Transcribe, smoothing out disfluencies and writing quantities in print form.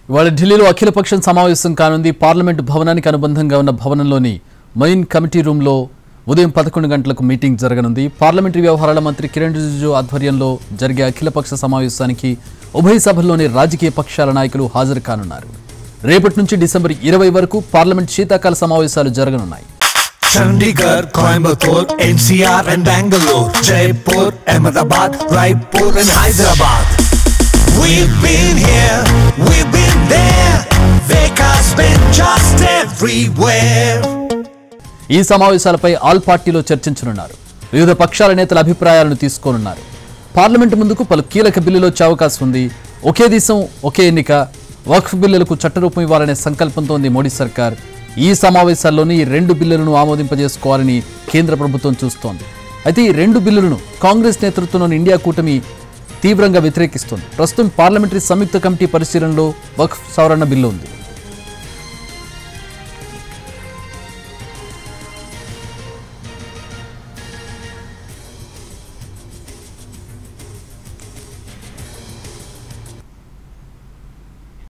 ఇవాళ ఢిల్లీలో అఖిలపక్షం సమావేశం కానుంది. పార్లమెంట్ భవనానికి అనుబంధంగా ఉన్న భవనంలోని మెయిన్ కమిటీ రూమ్లో ఉదయం 11 గంటలకు మీటింగ్ జరగనుంది. పార్లమెంటరీ వ్యవహారాల మంత్రి కిరణ్ రిజిజు ఆధ్వర్యంలో జరిగే అఖిలపక్ష సమావేశానికి ఉభయ సభల్లోని రాజకీయ పక్షాల నాయకులు హాజరు కానున్నారు. రేపటి నుంచి డిసెంబర్ 20 వరకు పార్లమెంట్ శీతాకాల సమావేశాలు జరగనున్నాయి. Chandigarh, Coimbatore, NCR and Bangalore, Jaipur, Ahmedabad, Raipur and Hyderabad. We've been here, we've been there, Veka's been just everywhere. ఈ సమావేశాలపై ఆల్ పార్టీలో చర్చించనున్నారు. వివిధ పక్షాల నేతల అభిప్రాయాలను తీసుకోనున్నారు. పార్లమెంట్ ముందుకు పలు కీలక బిల్లులు వచ్చే అవకాశం ఉంది. ఒకే దేశం ఒకే ఎన్నిక, వక్ఫ్ బిల్లులకు చట్టరూపం ఇవ్వాలనే సంకల్పంతో ఉంది మోడీ సర్కార్. ఈ సమావేశాల్లోని ఈ 2 బిల్లులను ఆమోదింపజేసుకోవాలని కేంద్ర ప్రభుత్వం చూస్తోంది. అయితే ఈ 2 బిల్లులను కాంగ్రెస్ నేతృత్వంలోని ఇండియా కూటమి తీవ్రంగా వ్యతిరేకిస్తోంది. ప్రస్తుతం పార్లమెంటరీ సంయుక్త కమిటీ పరిశీలనలో వక్ఫ్ సవరణ బిల్లు ఉంది.